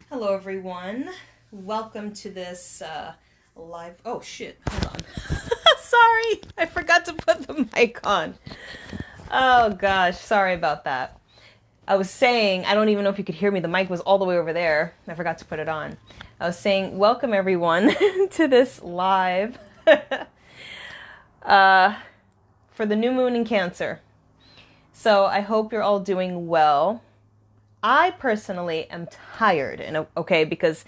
Hello, everyone. Welcome to this live. Oh, shit. Hold on. Sorry. I forgot to put the mic on. Oh, gosh. Sorry about that. I was saying, I don't even know if you could hear me. The mic was all the way over there. I forgot to put it on. I was saying, welcome, everyone, to this live for the new moon in Cancer. So I hope you're all doing well. I personally am tired, and okay, because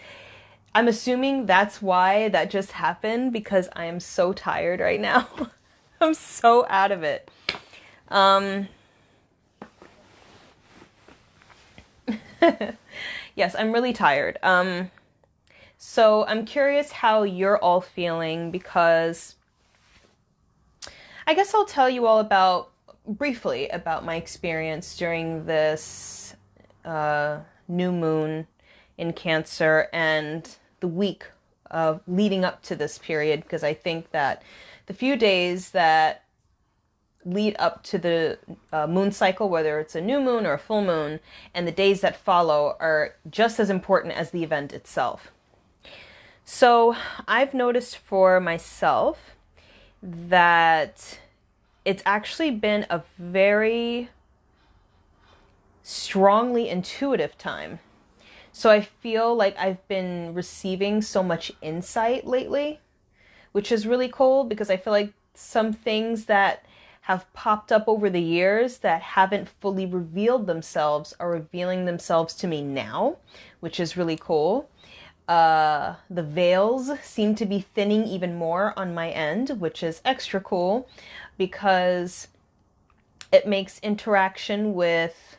I'm assuming that's why that just happened, because I am so tired right now. I'm so out of it. Yes, I'm really tired. So I'm curious how you're all feeling, because I guess I'll tell you all briefly about my experience during this new moon in Cancer and the week leading up to this period, because I think that the few days that lead up to the moon cycle, whether it's a new moon or a full moon, and the days that follow are just as important as the event itself. So I've noticed for myself that it's actually been a very strongly intuitive time. So I feel like I've been receiving so much insight lately, which is really cool, because I feel like some things that have popped up over the years that haven't fully revealed themselves are revealing themselves to me now, which is really cool. The veils seem to be thinning even more on my end, which is extra cool, because it makes interaction with,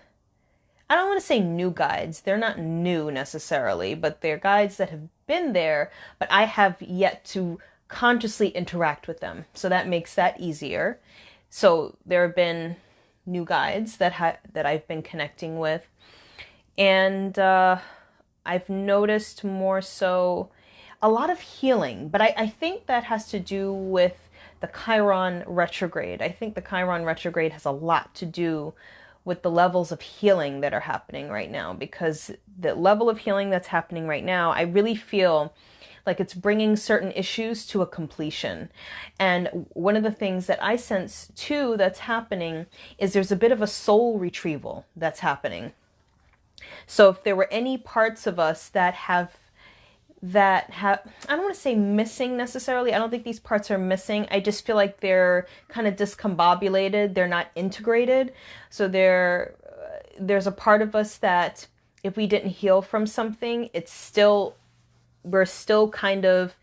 I don't want to say new guides. They're not new necessarily, but they're guides that have been there, but I have yet to consciously interact with them. So that makes that easier. So there have been new guides that I've been connecting with, and I've noticed more so a lot of healing. But I think that has to do with the Chiron retrograde. I think the Chiron retrograde has a lot to do with the levels of healing that are happening right now, because the level of healing that's happening right now, I really feel like it's bringing certain issues to a completion. And one of the things that I sense too that's happening is there's a bit of a soul retrieval that's happening. So if there were any parts of us that have I don't want to say missing necessarily. I don't think these parts are missing. I just feel like they're kind of discombobulated. They're not integrated. So there's a part of us that if we didn't heal from something, we're still kind of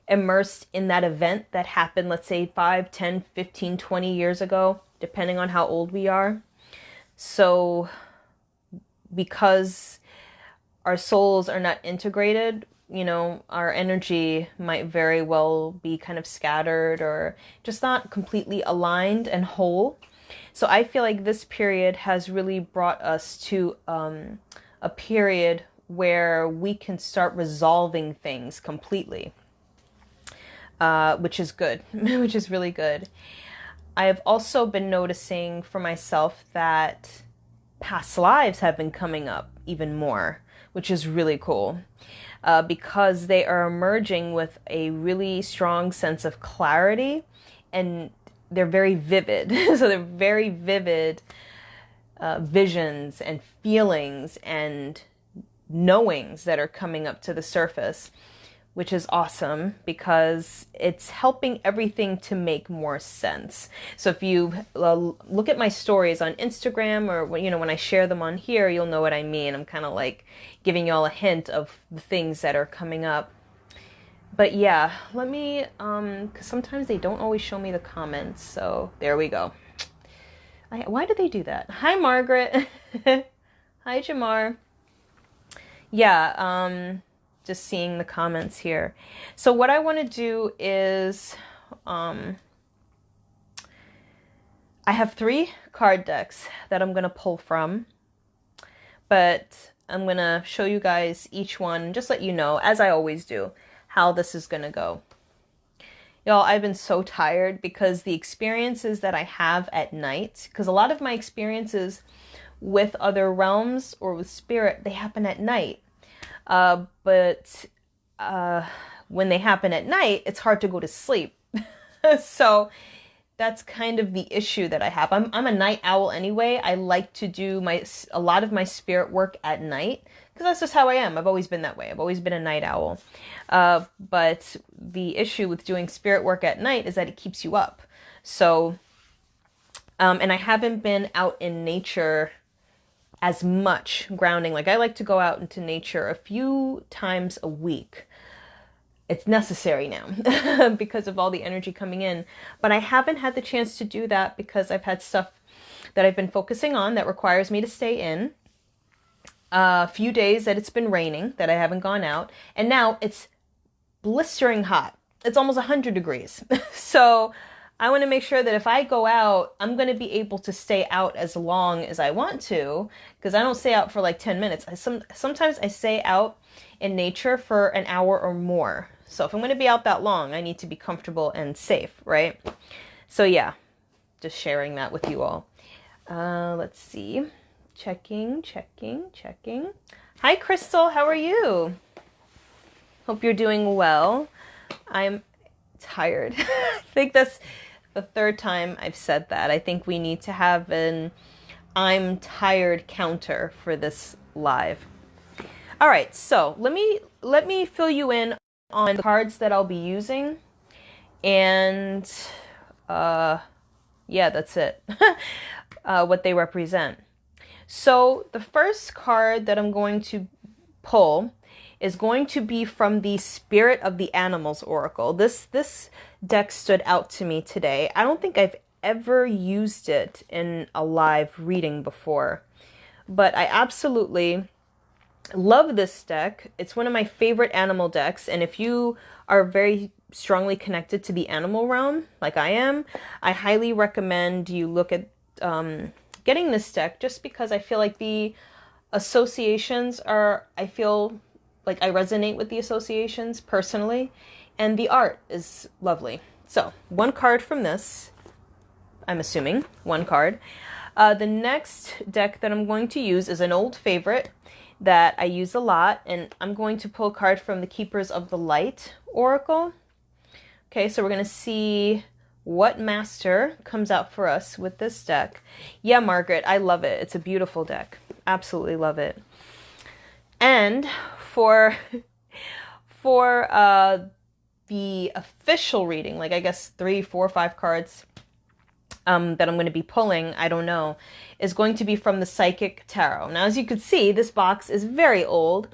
immersed in that event that happened, let's say 5, 10, 15, 20 years ago, depending on how old we are. So because our souls are not integrated, our energy might very well be kind of scattered or just not completely aligned and whole. So I feel like this period has really brought us to a period where we can start resolving things completely, which is good, which is really good. I have also been noticing for myself that past lives have been coming up even more, which is really cool. Because they are emerging with a really strong sense of clarity, and they're very vivid. So they're very vivid visions and feelings and knowings that are coming up to the surface, which is awesome, because it's helping everything to make more sense. So if you look at my stories on Instagram, or when I share them on here, you'll know what I mean. I'm kind of like giving y'all a hint of the things that are coming up. But yeah, let me, because sometimes they don't always show me the comments. So there we go. Why do they do that? Hi, Margaret. Hi, Jamar. Yeah, just seeing the comments here. So what I want to do is, I have 3 card decks that I'm going to pull from, but I'm going to show you guys each one, just let you know, as I always do, how this is going to go. Y'all, I've been so tired, because the experiences that I have at night, because a lot of my experiences with other realms or with spirit, they happen at night. But when they happen at night, it's hard to go to sleep. So that's kind of the issue that I have. I'm a night owl anyway. I like to do a lot of my spirit work at night because that's just how I am. I've always been that way. I've always been a night owl. But the issue with doing spirit work at night is that it keeps you up. So, and I haven't been out in nature as much grounding. Like I like to go out into nature a few times a week. It's necessary now because of all the energy coming in. But I haven't had the chance to do that because I've had stuff that I've been focusing on that requires me to stay in. A few days that it's been raining, that I haven't gone out. And now it's blistering hot. It's almost 100 degrees. So I want to make sure that if I go out, I'm going to be able to stay out as long as I want to, because I don't stay out for like 10 minutes. Sometimes I stay out in nature for an hour or more. So if I'm going to be out that long, I need to be comfortable and safe, right? So yeah, just sharing that with you all. Let's see. Checking. Hi, Crystal. How are you? Hope you're doing well. I'm tired. I think that's the third time I've said that. I think we need to have an I'm tired counter for this live. All right, so let me fill you in on the cards that I'll be using, and yeah, that's it. What they represent. So the first card that I'm going to pull is going to be from the Spirit of the Animals Oracle. This deck stood out to me today. I don't think I've ever used it in a live reading before, but I absolutely love this deck. It's one of my favorite animal decks, and if you are very strongly connected to the animal realm, like I am, I highly recommend you look at getting this deck, just because I feel like the associations I feel like I resonate with the associations personally, and the art is lovely. So, one card from this, I'm assuming, one card. The next deck that I'm going to use is an old favorite that I use a lot, and I'm going to pull a card from the Keepers of the Light Oracle. Okay, so we're going to see what master comes out for us with this deck. Yeah, Margaret, I love it. It's a beautiful deck. Absolutely love it. And for the official reading, like I guess 3, 4, 5 cards that I'm going to be pulling, I don't know, is going to be from the Psychic Tarot. Now, as you can see, this box is very old,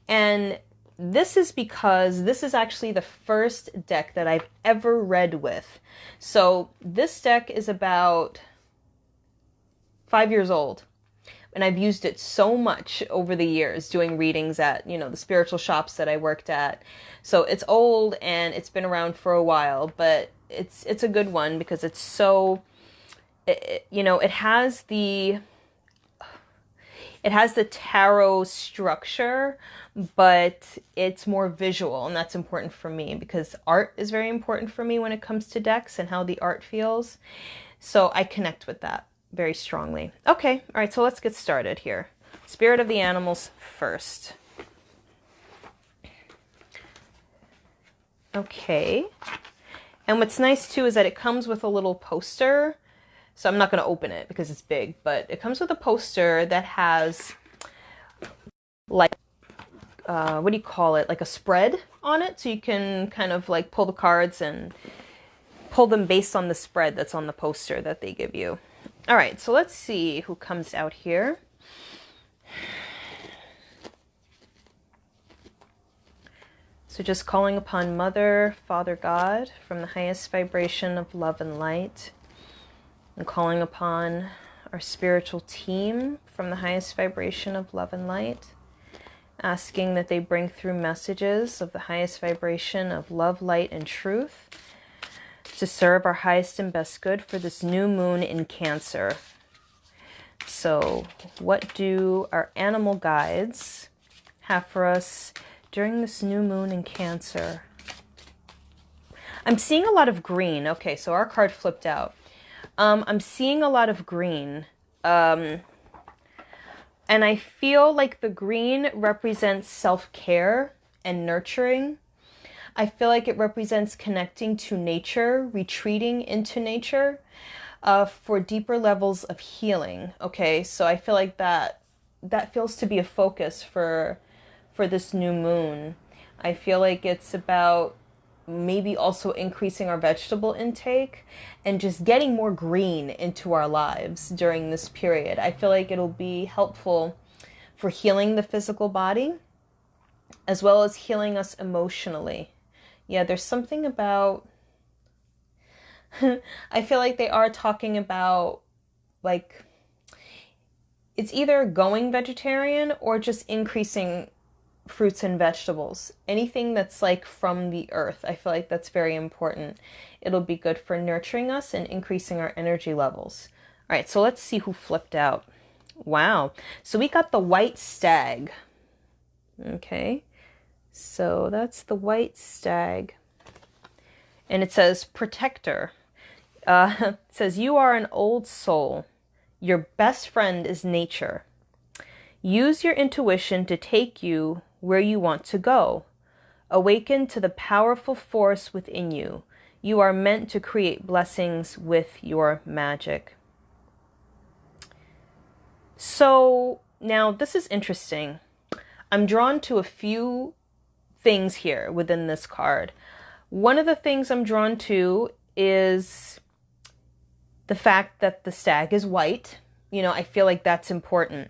and this is because this is actually the first deck that I've ever read with. So this deck is about 5 years old, and I've used it so much over the years doing readings at, the spiritual shops that I worked at. So it's old and it's been around for a while, but it's a good one because it's so, it has the tarot structure, but it's more visual, and that's important for me because art is very important for me when it comes to decks and how the art feels. So I connect with that very strongly. Okay, all right, so let's get started here. Spirit of the Animals first. Okay. And what's nice too is that it comes with a little poster. So I'm not going to open it because it's big, but it comes with a poster that has like, what do you call it? Like a spread on it. So you can kind of like pull the cards and pull them based on the spread that's on the poster that they give you. All right, so let's see who comes out here. So just calling upon Mother, Father God, from the highest vibration of love and light, and calling upon our spiritual team from the highest vibration of love and light, asking that they bring through messages of the highest vibration of love, light, and truth to serve our highest and best good for this new moon in Cancer. So what do our animal guides have for us during this new moon in Cancer? I'm seeing a lot of green. Okay, so our card flipped out. I'm seeing a lot of green. And I feel like the green represents self-care and nurturing. I feel like it represents connecting to nature, retreating into nature for deeper levels of healing. Okay, so I feel like that feels to be a focus for this new moon. I feel like it's about maybe also increasing our vegetable intake and just getting more green into our lives during this period. I feel like it'll be helpful for healing the physical body as well as healing us emotionally. Yeah, there's something about I feel like they are talking about, like, it's either going vegetarian or just increasing fruits and vegetables. Anything that's like from the earth. I feel like that's very important. It'll be good for nurturing us and increasing our energy levels. All right, so let's see who flipped out. Wow. So we got the white stag. Okay. So that's the white stag. And it says protector. It says, you are an old soul. Your best friend is nature. Use your intuition to take you where you want to go. Awaken to the powerful force within you. You are meant to create blessings with your magic. So now this is interesting. I'm drawn to a few things here within this card. One of the things I'm drawn to is the fact that the stag is white. You know, I feel like that's important.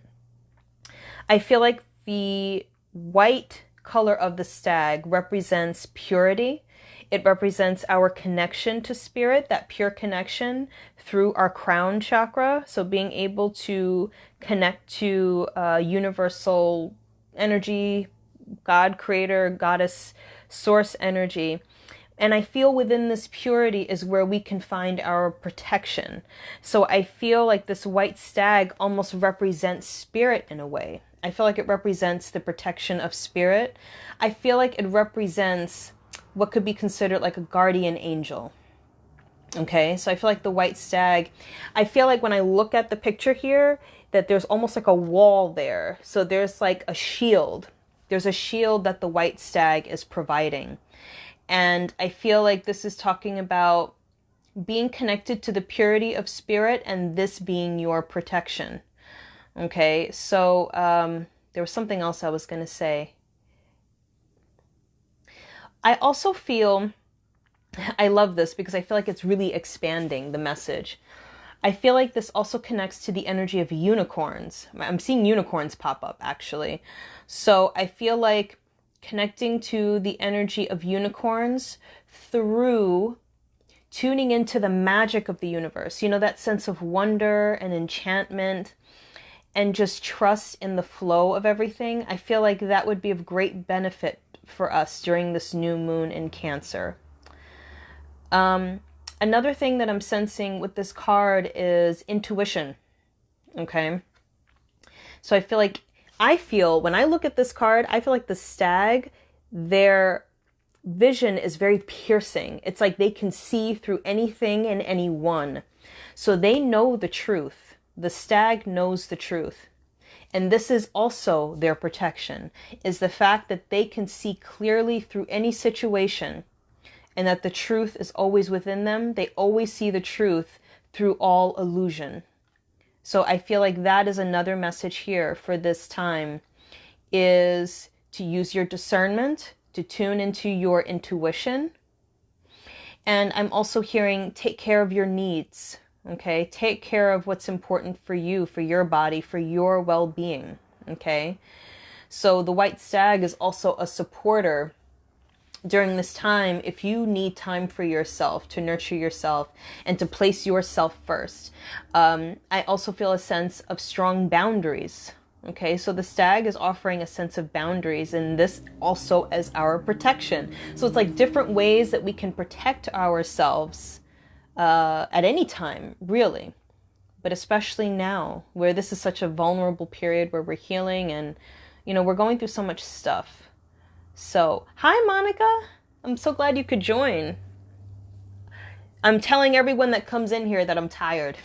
I feel like the white color of the stag represents purity. It represents our connection to spirit, that pure connection through our crown chakra. So being able to connect to universal energy, God, creator, goddess, source energy. And I feel within this purity is where we can find our protection. So I feel like this white stag almost represents spirit in a way. I feel like it represents the protection of spirit. I feel like it represents what could be considered like a guardian angel. Okay, so I feel like the white stag, I feel like when I look at the picture here, that there's almost like a wall there. So there's like a shield. There's a shield that the white stag is providing. And I feel like this is talking about being connected to the purity of spirit and this being your protection. Okay, so there was something else I was going to say. I also feel, I love this because I feel like it's really expanding the message. I feel like this also connects to the energy of unicorns. I'm seeing unicorns pop up, actually. So I feel like connecting to the energy of unicorns through tuning into the magic of the universe. You know, that sense of wonder and enchantment and just trust in the flow of everything. I feel like that would be of great benefit for us during this new moon in Cancer. Another thing that I'm sensing with this card is intuition. Okay. So I feel when I look at this card, I feel like the stag, their vision is very piercing. It's like they can see through anything and anyone. So they know the truth. The stag knows the truth. And this is also their protection, is the fact that they can see clearly through any situation and that the truth is always within them. They always see the truth through all illusion. So I feel like that is another message here for this time, is to use your discernment, to tune into your intuition. And I'm also hearing take care of your needs. Okay, take care of what's important for you, for your body, for your well-being. Okay, so the white stag is also a supporter during this time. If you need time for yourself, to nurture yourself and to place yourself first. I also feel a sense of strong boundaries. Okay, so the stag is offering a sense of boundaries, and this also as our protection. So it's like different ways that we can protect ourselves at any time, really, but especially now, where this is such a vulnerable period where we're healing and, you know, we're going through so much stuff. So, hi, Monica. I'm so glad you could join. I'm telling everyone that comes in here that I'm tired.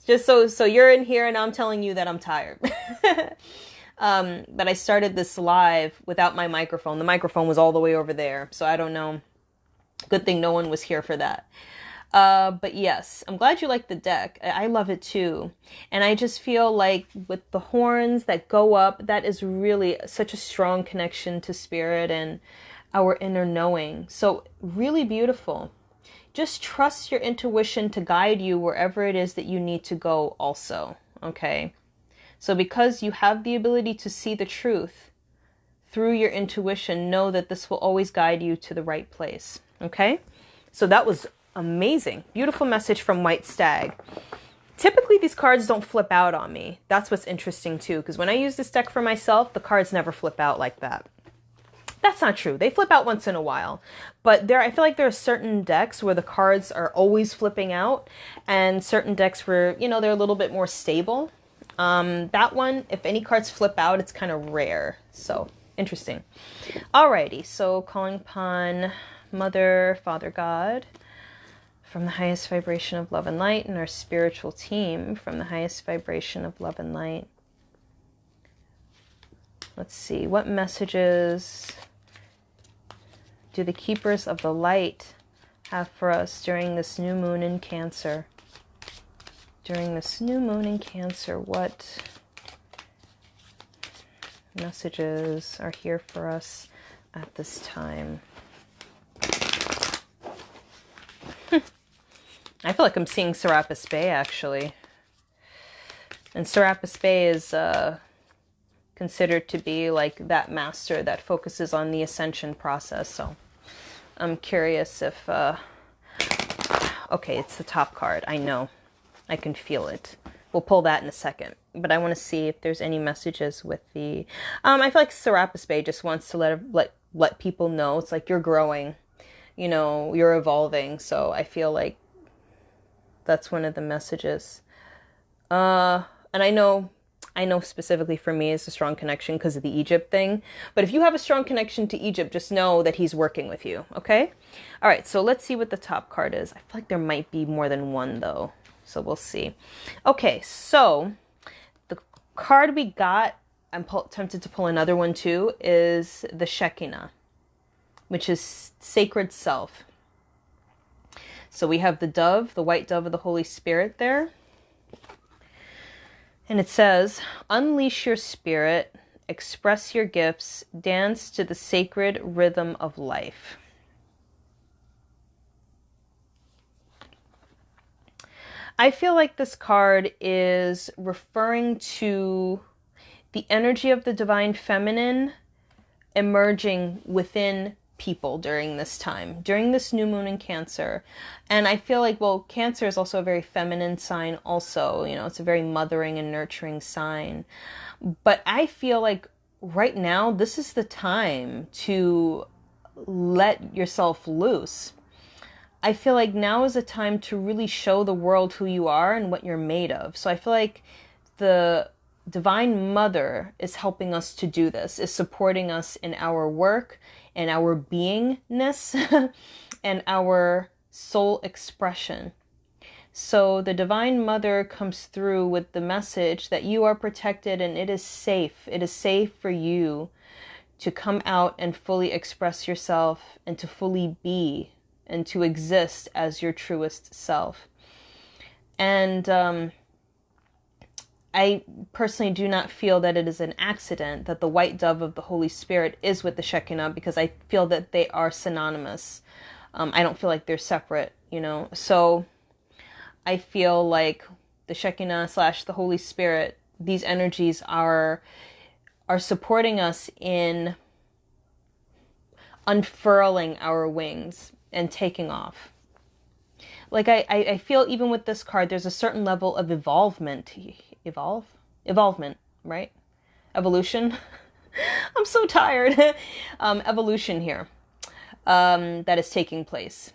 Just so you're in here and I'm telling you that I'm tired. But I started this live without my microphone. The microphone was all the way over there, so I don't know. Good thing no one was here for that. But yes, I'm glad you like the deck. I love it too. And I just feel like with the horns that go up, that is really such a strong connection to spirit and our inner knowing. So really beautiful. Just trust your intuition to guide you wherever it is that you need to go also. Okay. So because you have the ability to see the truth through your intuition, know that this will always guide you to the right place. Okay. So that was amazing. Beautiful message from White Stag. Typically, these cards don't flip out on me. That's what's interesting too, because when I use this deck for myself, the cards never flip out like that. That's not true. They flip out once in a while. But I feel like there are certain decks where the cards are always flipping out, and certain decks where, they're a little bit more stable. That one, if any cards flip out, it's kind of rare. So, interesting. Alrighty, so calling upon Mother, Father God, from the highest vibration of love and light, and our spiritual team from the highest vibration of love and light. Let's see, what messages do the keepers of the light have for us during this new moon in Cancer? During this new moon in Cancer, what messages are here for us at this time? I feel like I'm seeing Serapis Bey, actually. And Serapis Bey is considered to be like that master that focuses on the ascension process. So I'm curious if... okay, it's the top card. I know. I can feel it. We'll pull that in a second. But I want to see if there's any messages with the... I feel like Serapis Bey just wants to let people know. It's like you're growing. You're evolving. So I feel like that's one of the messages. And I know specifically for me it's a strong connection because of the Egypt thing. But if you have a strong connection to Egypt, just know that he's working with you. Okay? All right. So let's see what the top card is. I feel like there might be more than one though. So we'll see. Okay. So the card we got, I'm tempted to pull another one too, is the Shekinah, which is sacred self. So we have the dove, the white dove of the Holy Spirit there. And it says, unleash your spirit, express your gifts, dance to the sacred rhythm of life. I feel like this card is referring to the energy of the divine feminine emerging within people during this time, during this new moon in Cancer. And I feel like, well, Cancer is also a very feminine sign also, it's a very mothering and nurturing sign. But I feel like right now, this is the time to let yourself loose. I feel like now is a time to really show the world who you are and what you're made of. So I feel like the Divine Mother is helping us to do this, is supporting us in our work and our beingness and our soul expression. So the Divine Mother comes through with the message that you are protected and it is safe. It is safe for you to come out and fully express yourself and to fully be and to exist as your truest self. And I personally do not feel that it is an accident that the white dove of the Holy Spirit is with the Shekinah, because I feel that they are synonymous. I don't feel like they're separate, So I feel like the Shekinah / the Holy Spirit, these energies are supporting us in unfurling our wings and taking off. Like I feel even with this card, there's a certain level of evolvement, right? Evolution. I'm so tired. Evolution here that is taking place.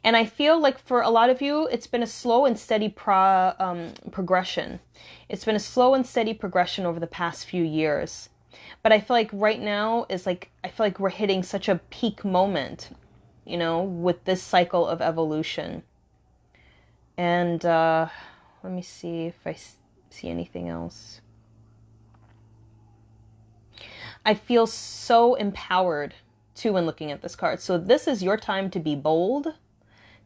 And I feel like for a lot of you, it's been a slow and steady progression. It's been a slow and steady progression over the past few years. But I feel like right now is like, I feel like we're hitting such a peak moment, with this cycle of evolution. And Let me see if I see anything else. I feel so empowered too when looking at this card. So this is your time to be bold,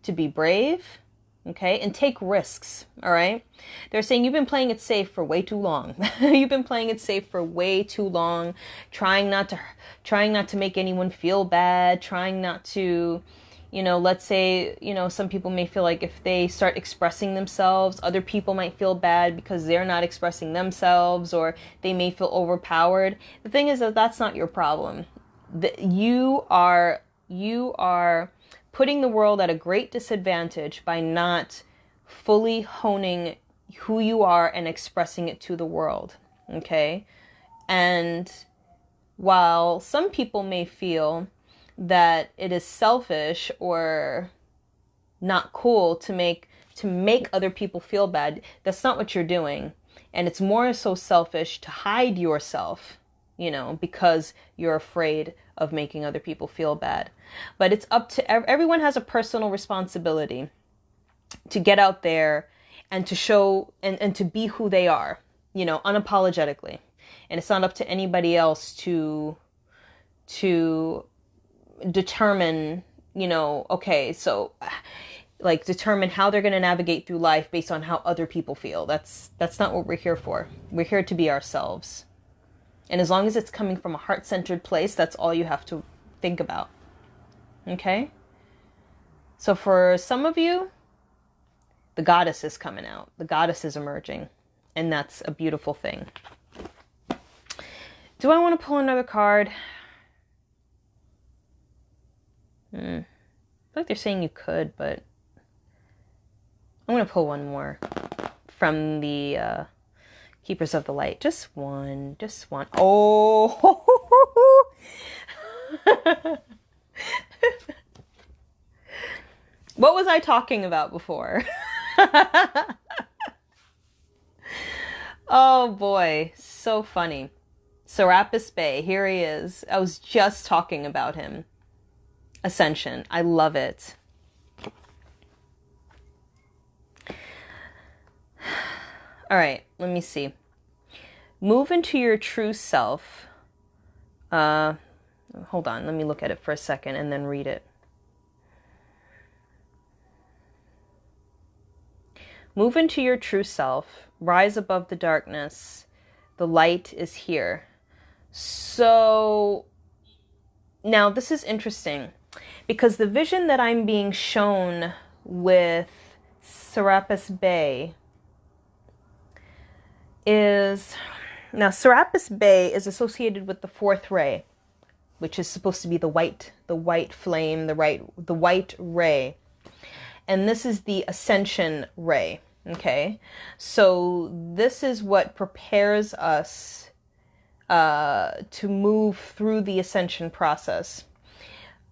to be brave, okay, and take risks, all right? They're saying you've been playing it safe for way too long. You've been playing it safe for way too long, trying not to make anyone feel bad, trying not to, you know, let's say, you know, some people may feel like if they start expressing themselves, other people might feel bad because they're not expressing themselves, or they may feel overpowered. The thing is that that's not your problem. You are putting the world at a great disadvantage by not fully honing who you are and expressing it to the world, okay? And while some people may feel that it is selfish or not cool to make other people feel bad, that's not what you're doing. And it's more so selfish to hide yourself, you know, because you're afraid of making other people feel bad. But it's up to everyone has a personal responsibility to get out there and to show and to be who they are, you know, unapologetically. And it's not up to anybody else to determine, you know, okay, so like determine how they're going to navigate through life based on how other people feel. That's not what we're here for. We're here to be ourselves. And as long as it's coming from a heart-centered place, that's all you have to think about. Okay? So for some of you, the goddess is coming out. The goddess is emerging. And that's a beautiful thing. Do I want to pull another card? I feel like they're saying you could, but I'm going to pull one more from the Keepers of the Light. Just one. Oh! What was I talking about before? Oh boy, so funny. Serapis Bey, here he is. I was just talking about him. Ascension, I love it. All right, let me see. Move into your true self. Hold on, let me look at it for a second and then read it. Move into your true self. Rise above the darkness. The light is here. So, now this is interesting because the vision that I'm being shown with Serapis Bey is... Now, Serapis Bey is associated with the fourth ray, which is supposed to be the white flame, the white ray. And this is the Ascension Ray, okay? So this is what prepares us to move through the ascension process.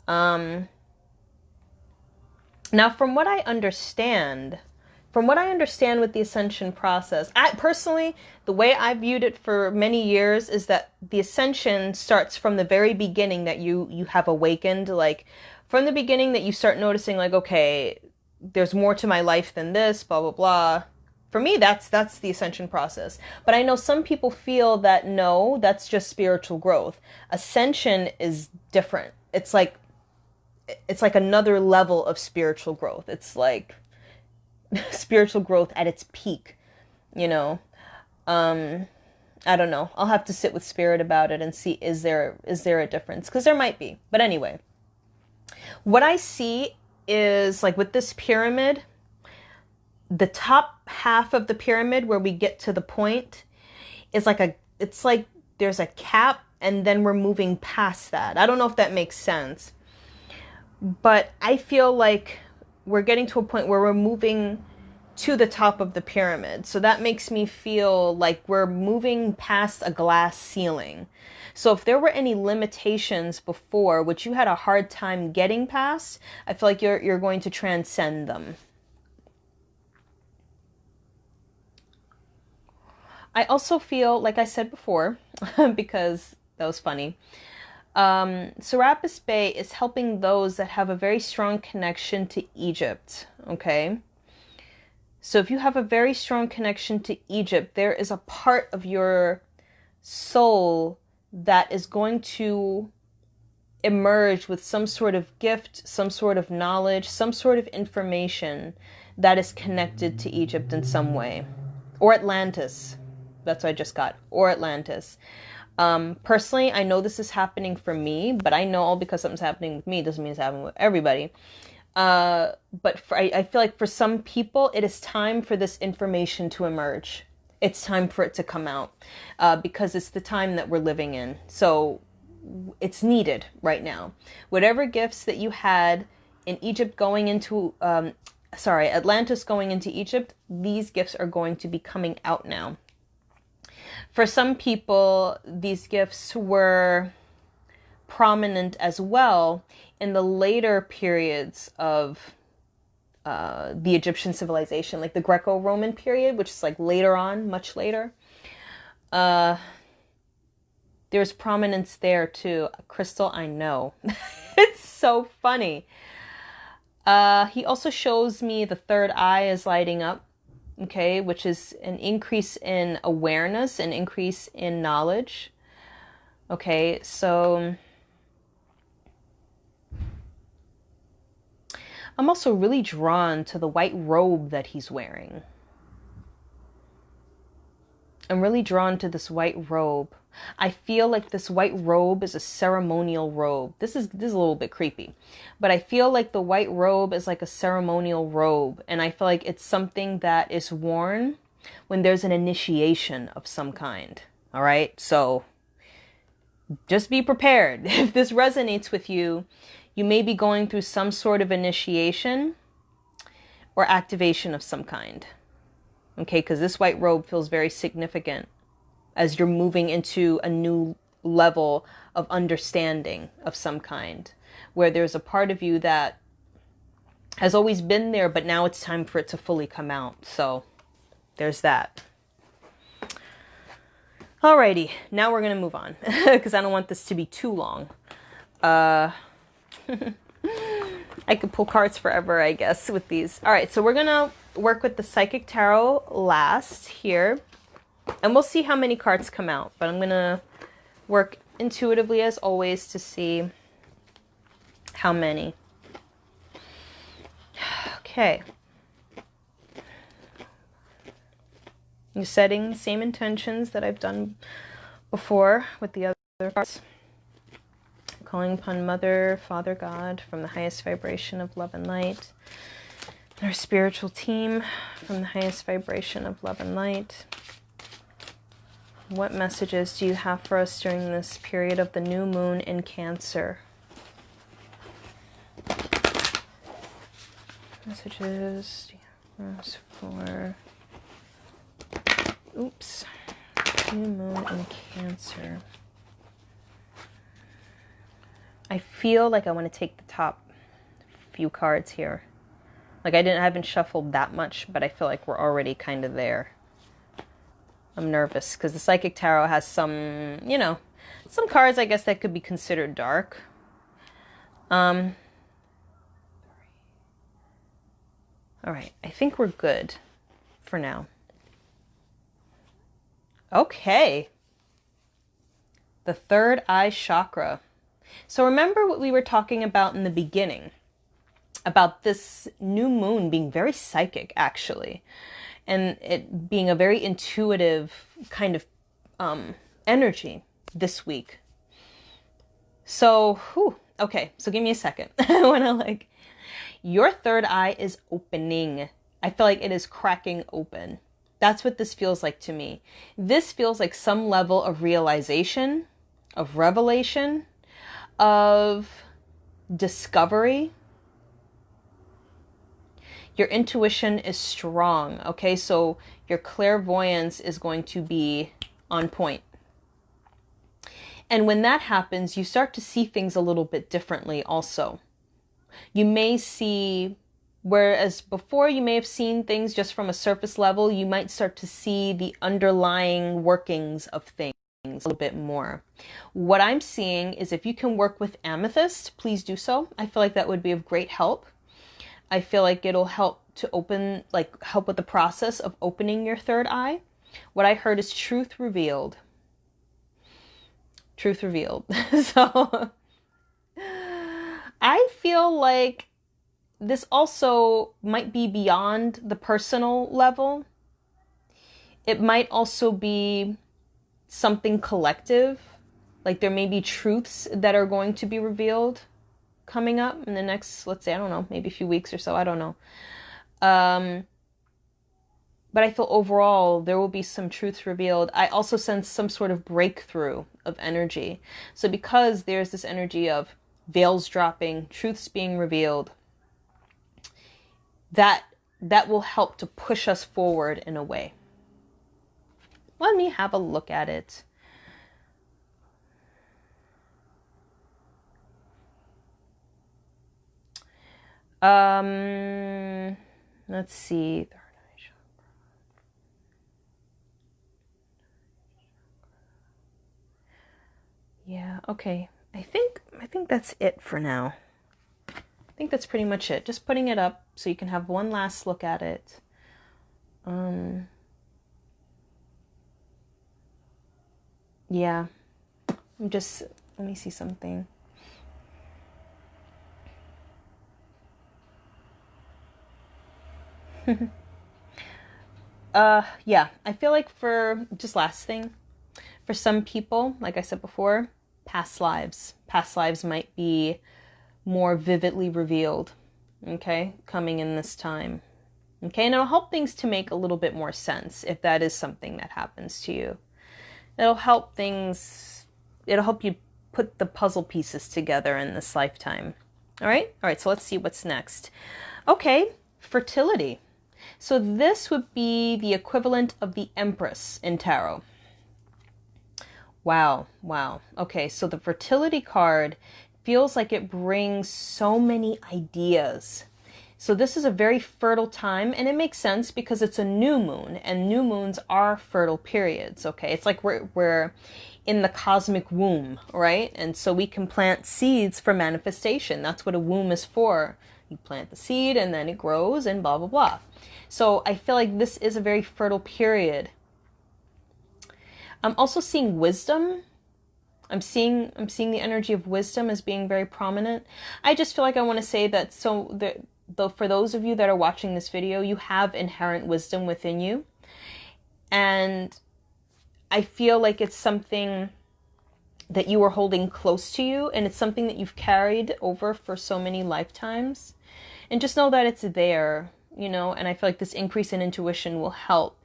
Now, from what I understand with the ascension process, personally, the way I viewed it for many years is that the ascension starts from the very beginning that you have awakened, like from the beginning that you start noticing like, okay, there's more to my life than this, blah, blah, blah. For me, that's the ascension process. But I know some people feel that no, that's just spiritual growth. Ascension is different. It's like another level of spiritual growth. It's like spiritual growth at its peak, you know. I don't know. I'll have to sit with spirit about it and see is there a difference, because there might be. But anyway, what I see is like with this pyramid, the top half of the pyramid where we get to the point is it's like there's a cap and then we're moving past that. I don't know if that makes sense, but I feel like we're getting to a point where we're moving to the top of the pyramid. So that makes me feel like we're moving past a glass ceiling. So if there were any limitations before, which you had a hard time getting past, I feel like you're going to transcend them. I also feel, like I said before, because that was funny, Serapis Bey is helping those that have a very strong connection to Egypt, okay? So if you have a very strong connection to Egypt, there is a part of your soul that is going to emerge with some sort of gift, some sort of knowledge, some sort of information that is connected to Egypt in some way. Or Atlantis. That's what I just got. Or Atlantis. Personally, I know this is happening for me, but I know all because something's happening with me doesn't mean it's happening with everybody. But I feel like for some people, it is time for this information to emerge. It's time for it to come out because it's the time that we're living in. So it's needed right now. Whatever gifts that you had in Egypt going into, Atlantis going into Egypt, these gifts are going to be coming out now. For some people, these gifts were prominent as well in the later periods of the Egyptian civilization, like the Greco-Roman period, which is like later on, much later. There's prominence there too. Crystal, I know. It's so funny. He also shows me the third eye is lighting up, okay, which is an increase in awareness, an increase in knowledge. Okay, so I'm also really drawn to the white robe that he's wearing. I'm really drawn to this white robe. I feel like this white robe is a ceremonial robe. This is a little bit creepy, but I feel like the white robe is like a ceremonial robe, and I feel like it's something that is worn when there's an initiation of some kind. All right, so just be prepared. If this resonates with you, you may be going through some sort of initiation or activation of some kind. Okay, because this white robe feels very significant as you're moving into a new level of understanding of some kind, where there's a part of you that has always been there, but now it's time for it to fully come out. So there's that. Alrighty, now we're going to move on because I don't want this to be too long. I could pull cards forever, I guess, with these. All right, so we're going to work with the Psychic Tarot last here. And we'll see how many cards come out. But I'm going to work intuitively, as always, to see how many. Okay. You're setting the same intentions that I've done before with the other cards. Calling upon Mother, Father God, from the highest vibration of love and light. Our spiritual team from the highest vibration of love and light. What messages do you have for us during this period of the new moon in Cancer? Messages do you have for us for... Oops. New moon in Cancer. I feel like I want to take the top few cards here. Like I haven't shuffled that much, but I feel like we're already kind of there. I'm nervous because the Psychic Tarot has some, some cards, I guess, that could be considered dark. All right, I think we're good for now. Okay. The third eye chakra. So remember what we were talking about in the beginning, about this new moon being very psychic, actually. And it being a very intuitive kind of energy this week. So, okay, so give me a second. I want to your third eye is opening. I feel like it is cracking open. That's what this feels like to me. This feels like some level of realization, of revelation, of discovery. Your intuition is strong, okay? So your clairvoyance is going to be on point. And when that happens, you start to see things a little bit differently also. You may see, whereas before you may have seen things just from a surface level, you might start to see the underlying workings of things a little bit more. What I'm seeing is if you can work with amethyst, please do so. I feel like that would be of great help. I feel like it'll help to open, like help with the process of opening your third eye. What I heard is truth revealed. Truth revealed. So I feel like this also might be beyond the personal level. It might also be something collective. Like there may be truths that are going to be revealed coming up in the next, let's say, I don't know, maybe a few weeks or so. I don't know. But I feel overall there will be some truths revealed. I also sense some sort of breakthrough of energy. So because there's this energy of veils dropping, truths being revealed, that will help to push us forward in a way. Let me have a look at it. Let's see. Yeah, okay. I think that's it for now. I think that's pretty much it. Just putting it up so you can have one last look at it. Yeah. Let me see something. Yeah, I feel like for just last thing, for some people, like I said before, past lives might be more vividly revealed, okay, coming in this time, okay, and it'll help things to make a little bit more sense if that is something that happens to you. It'll help you put the puzzle pieces together in this lifetime. All right, so let's see what's next. Okay, fertility. So this would be the equivalent of the Empress in tarot. Wow. Okay, so the fertility card feels like it brings so many ideas. So this is a very fertile time, and it makes sense because it's a new moon, and new moons are fertile periods, okay? It's like we're in the cosmic womb, right? And so we can plant seeds for manifestation. That's what a womb is for. You plant the seed, and then it grows, and blah, blah, blah. So I feel like this is a very fertile period. I'm also seeing wisdom. I'm seeing the energy of wisdom as being very prominent. I just feel like I want to say that for those of you that are watching this video, you have inherent wisdom within you. And I feel like it's something that you are holding close to you, and it's something that you've carried over for so many lifetimes. And just know that it's there, and I feel like this increase in intuition will help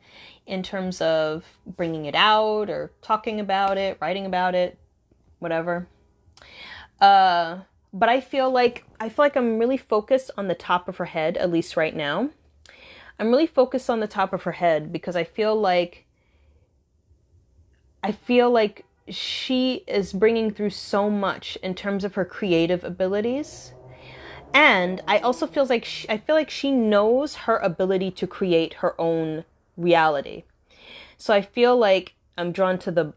in terms of bringing it out or talking about it, writing about it, whatever. But I feel like I'm really focused on the top of her head, at least right now. I'm really focused on the top of her head because I feel like she is bringing through so much in terms of her creative abilities. And I also feel like she knows her ability to create her own reality. So I feel like I'm drawn to the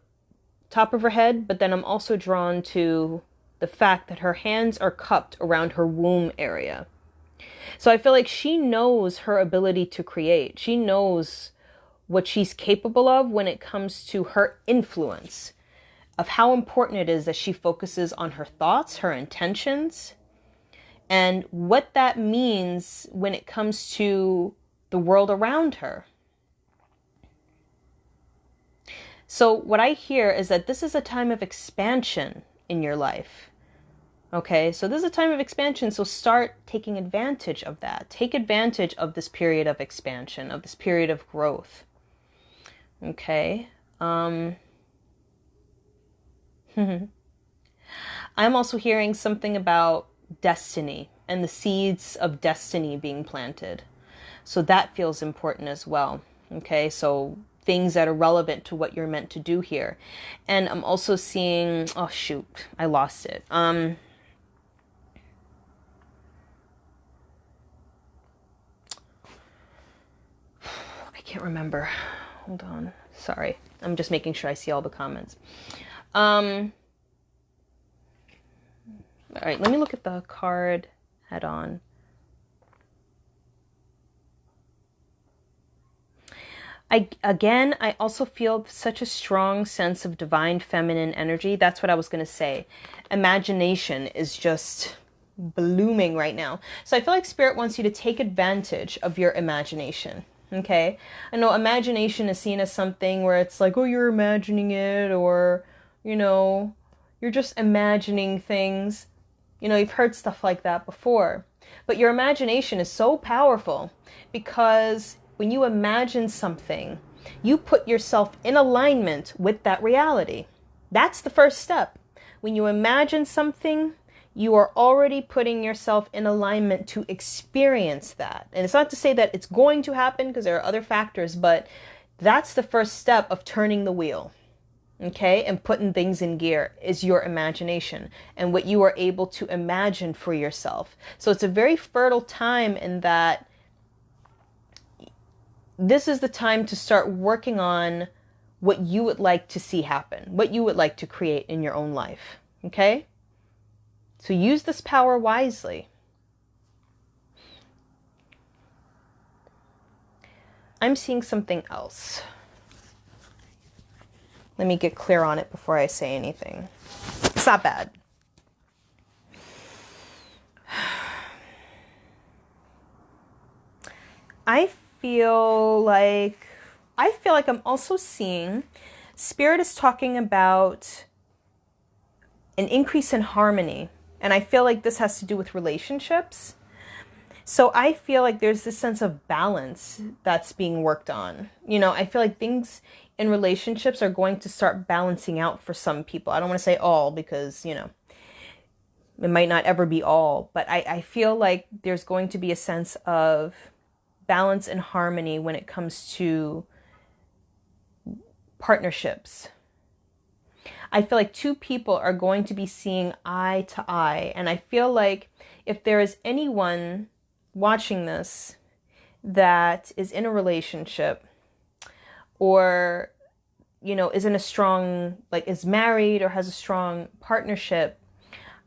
top of her head, but then I'm also drawn to the fact that her hands are cupped around her womb area. So I feel like she knows her ability to create. She knows what she's capable of when it comes to her influence, of how important it is that she focuses on her thoughts, her intentions, and what that means when it comes to the world around her. So what I hear is that this is a time of expansion in your life. Okay, so this is a time of expansion, so start taking advantage of that. Take advantage of this period of expansion, of this period of growth. Okay. I'm also hearing something about destiny and the seeds of destiny being planted. So that feels important as well. Okay, so things that are relevant to what you're meant to do here. And I'm also seeing, oh shoot, I lost it. I can't remember. Hold on. Sorry. I'm just making sure I see all the comments. All right, let me look at the card head on. I also feel such a strong sense of divine feminine energy. That's what I was going to say. Imagination is just blooming right now. So I feel like Spirit wants you to take advantage of your imagination. Okay? I know imagination is seen as something where it's like, oh, you're imagining it, or, you know, you're just imagining things. You know, you've heard stuff like that before. But your imagination is so powerful because when you imagine something, you put yourself in alignment with that reality. That's the first step. When you imagine something, you are already putting yourself in alignment to experience that. And it's not to say that it's going to happen, because there are other factors, but that's the first step of turning the wheel. Okay, and putting things in gear is your imagination and what you are able to imagine for yourself. So it's a very fertile time in that this is the time to start working on what you would like to see happen, what you would like to create in your own life. Okay? So use this power wisely. I'm seeing something else. Let me get clear on it before I say anything. It's not bad. I feel like I'm also seeing Spirit is talking about an increase in harmony. And I feel like this has to do with relationships. So I feel like there's this sense of balance that's being worked on. You know, I feel like things in relationships are going to start balancing out for some people. I don't want to say all, because, you know, it might not ever be all. But I feel like there's going to be a sense of balance and harmony when it comes to partnerships. I feel like two people are going to be seeing eye to eye. And I feel like if there is anyone watching this that is in a relationship, or, you know, is in a strong, like is married or has a strong partnership,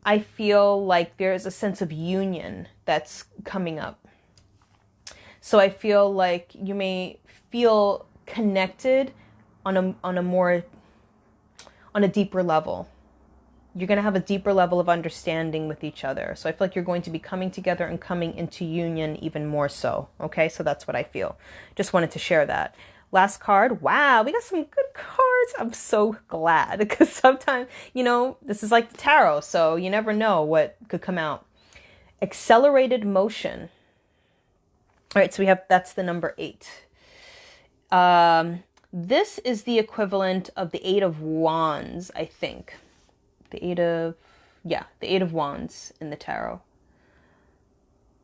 I feel like there is a sense of union that's coming up. So I feel like you may feel connected on a deeper level. You're going to have a deeper level of understanding with each other. So I feel like you're going to be coming together and coming into union even more so. Okay, so that's what I feel. Just wanted to share that. Last card. Wow, we got some good cards. I'm so glad, because sometimes, you know, this is like the tarot, so you never know what could come out. Accelerated motion. All right, so we have, that's the number 8. This is the equivalent of the 8 of Wands, I think. The 8 of Wands in the tarot.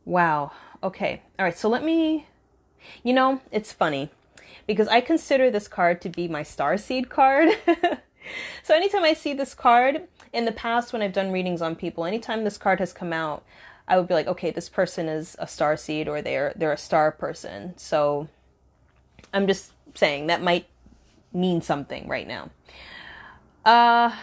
Wow. Okay. All right, so let me, you know, it's funny because I consider this card to be my starseed card. So anytime I see this card, in the past when I've done readings on people, anytime this card has come out, I would be like, okay, this person is a starseed, or they're a star person. So I'm just saying that might mean something right now. I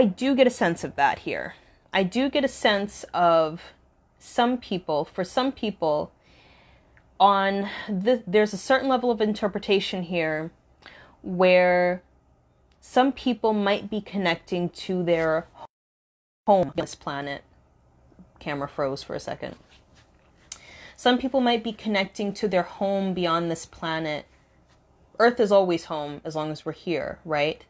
do get a sense of that here. I do get a sense of some people, for some people, there's a certain level of interpretation here where some people might be connecting to their home on this planet. Camera froze for a second. Some people might be connecting to their home beyond this planet. Earth is always home as long as we're here, right?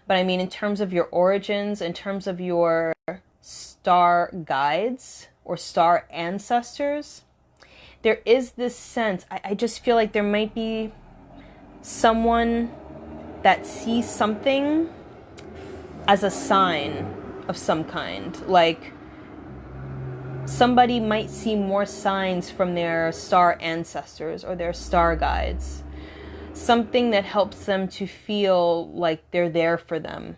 But I mean, in terms of your origins, in terms of your star guides or star ancestors, there is this sense, I just feel like there might be someone that sees something as a sign of some kind. Like somebody might see more signs from their star ancestors or their star guides. Something that helps them to feel like they're there for them.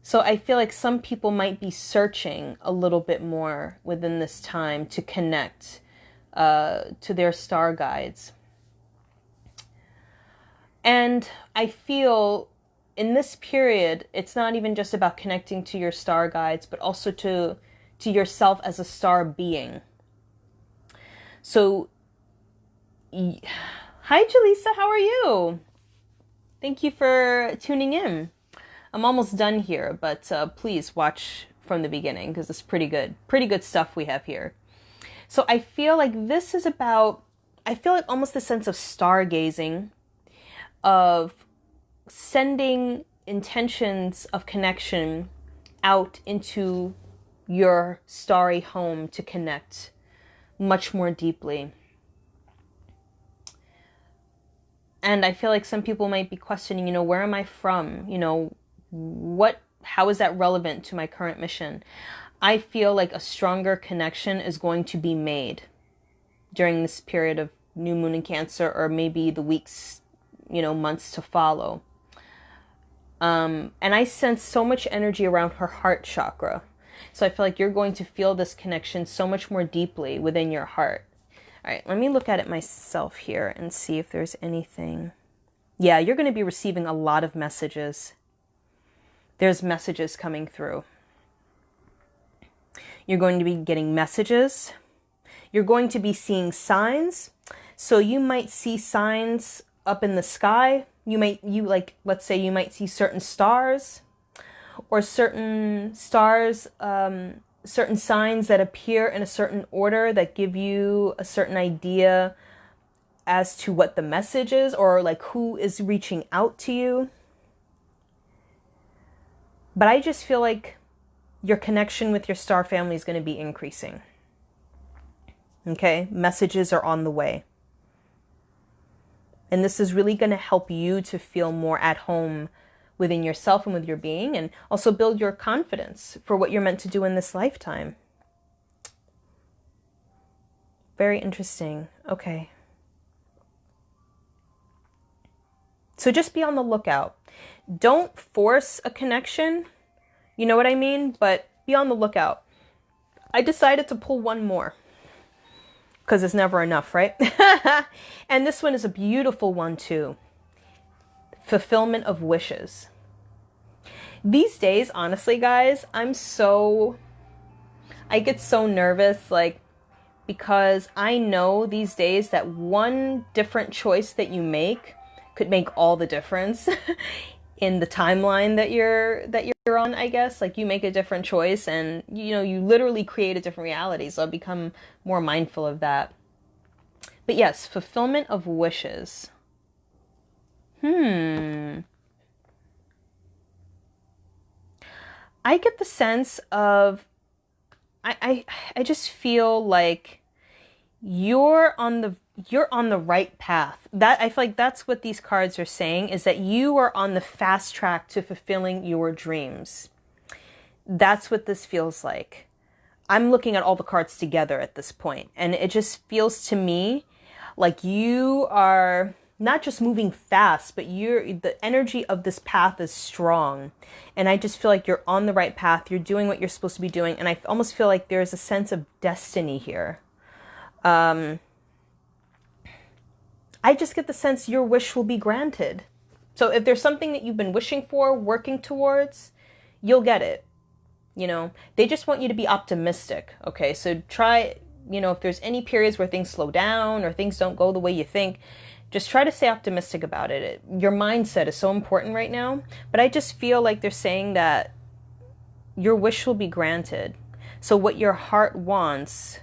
So I feel like some people might be searching a little bit more within this time to connect to their star guides. And I feel in this period, it's not even just about connecting to your star guides, but also to to yourself as a star being. So, hi Jaleesa, how are you? Thank you for tuning in. I'm almost done here, but please watch from the beginning because it's pretty good stuff we have here. So I feel like this is about, I feel like almost the sense of stargazing, of sending intentions of connection out into your starry home to connect much more deeply. And I feel like some people might be questioning, where am I from? How is that relevant to my current mission? I feel like a stronger connection is going to be made during this period of new moon in Cancer, or maybe the weeks, months to follow. And I sense so much energy around her heart chakra. So I feel like you're going to feel this connection so much more deeply within your heart. All right, let me look at it myself here and see if there's anything. Yeah, you're going to be receiving a lot of messages. There's messages coming through. You're going to be getting messages. You're going to be seeing signs. So you might see signs up in the sky. Let's say you might see certain stars, or certain stars, certain signs that appear in a certain order that give you a certain idea as to what the message is, or like who is reaching out to you. But I just feel like your connection with your star family is going to be increasing. Okay, messages are on the way. And this is really going to help you to feel more at home within yourself and with your being, and also build your confidence for what you're meant to do in this lifetime. Very interesting. Okay. So just be on the lookout. Don't force a connection. You know what I mean? But be on the lookout. I decided to pull one more, because it's never enough, right? And this one is a beautiful one too. Fulfillment of wishes. These days, honestly, guys, I get so nervous, because I know these days that one different choice that you make could make all the difference in the timeline that you're on, I guess. Like, you make a different choice and, you literally create a different reality. So I've become more mindful of that. But yes, fulfillment of wishes. I get the sense of, I just feel like you're on the right path. That, I feel like that's what these cards are saying, is that you are on the fast track to fulfilling your dreams. That's what this feels like. I'm looking at all the cards together at this point, and it just feels to me like you are not just moving fast, but the energy of this path is strong. And I just feel like you're on the right path. You're doing what you're supposed to be doing. And I almost feel like there's a sense of destiny here. I just get the sense your wish will be granted. So if there's something that you've been wishing for, working towards, you'll get it. They just want you to be optimistic. Okay, so try, if there's any periods where things slow down or things don't go the way you think, just try to stay optimistic about it. Your mindset is so important right now. But I just feel like they're saying that your wish will be granted. So what your heart wants,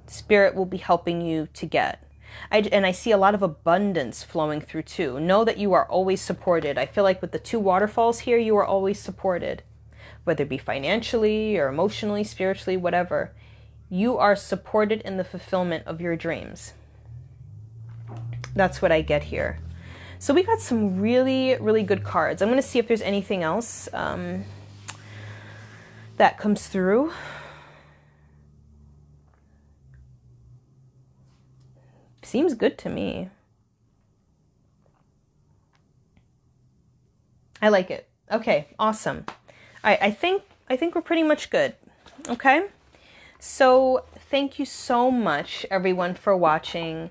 Spirit will be helping you to get. And I see a lot of abundance flowing through too. Know that you are always supported. I feel like with the two waterfalls here, you are always supported. Whether it be financially or emotionally, spiritually, whatever. You are supported in the fulfillment of your dreams. That's what I get here. So we got some really, really good cards. I'm going to see if there's anything else that comes through. Seems good to me. I like it. Okay, awesome. All right, I think we're pretty much good. Okay? So thank you so much, everyone, for watching.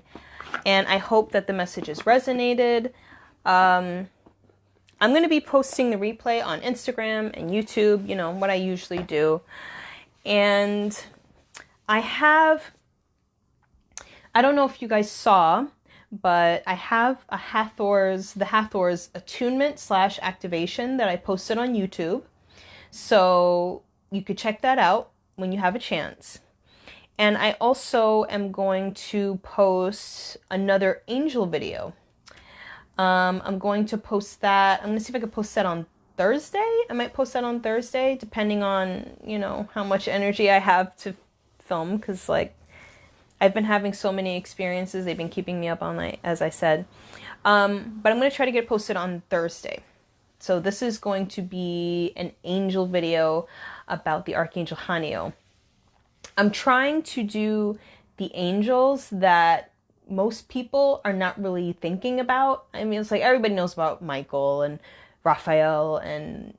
And I hope that the messages resonated. I'm going to be posting the replay on Instagram and YouTube, what I usually do. And I don't know if you guys saw, but I have the Hathor's attunement / activation that I posted on YouTube. So you could check that out when you have a chance. And I also am going to post another angel video. I'm going to post that. I'm going to see if I can post that on Thursday. I might post that on Thursday, depending on, how much energy I have to film. Because, I've been having so many experiences. They've been keeping me up all night, as I said. But I'm going to try to get it posted on Thursday. So this is going to be an angel video about the Archangel Haniel. I'm trying to do the angels that most people are not really thinking about. I mean, it's like everybody knows about Michael and Raphael and,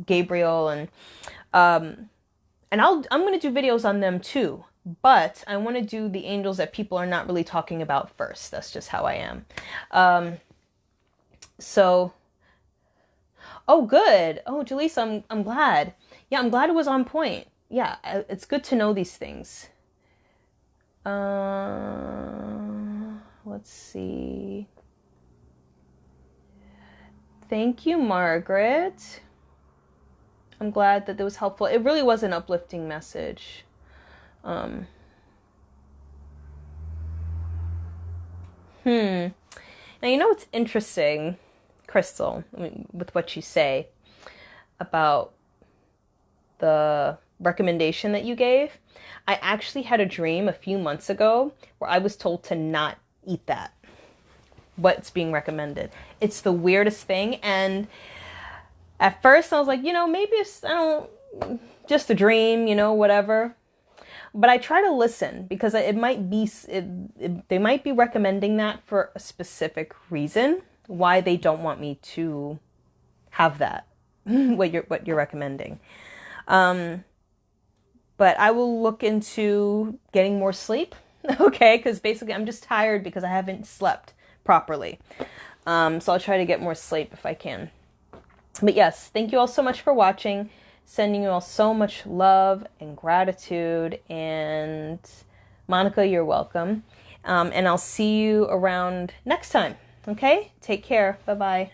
Gabriel I'm going to do videos on them too. But I want to do the angels that people are not really talking about first. That's just how I am. Oh, good. Oh, Jaleesa, I'm glad. Yeah, I'm glad it was on point. Yeah, it's good to know these things. Let's see. Thank you, Margaret. I'm glad that was helpful. It really was an uplifting message. Now, it's interesting, Crystal, with what you say about the recommendation that you gave. I actually had a dream a few months ago where I was told to not eat that. What's being recommended. It's the weirdest thing. And at first I was like, maybe it's, just a dream, whatever. But I try to listen because it might be, they might be recommending that for a specific reason, why they don't want me to have that, what you're recommending. But I will look into getting more sleep, okay? Because basically I'm just tired because I haven't slept properly. So I'll try to get more sleep if I can. But yes, thank you all so much for watching. Sending you all so much love and gratitude. And Monica, you're welcome. And I'll see you around next time, okay? Take care. Bye-bye.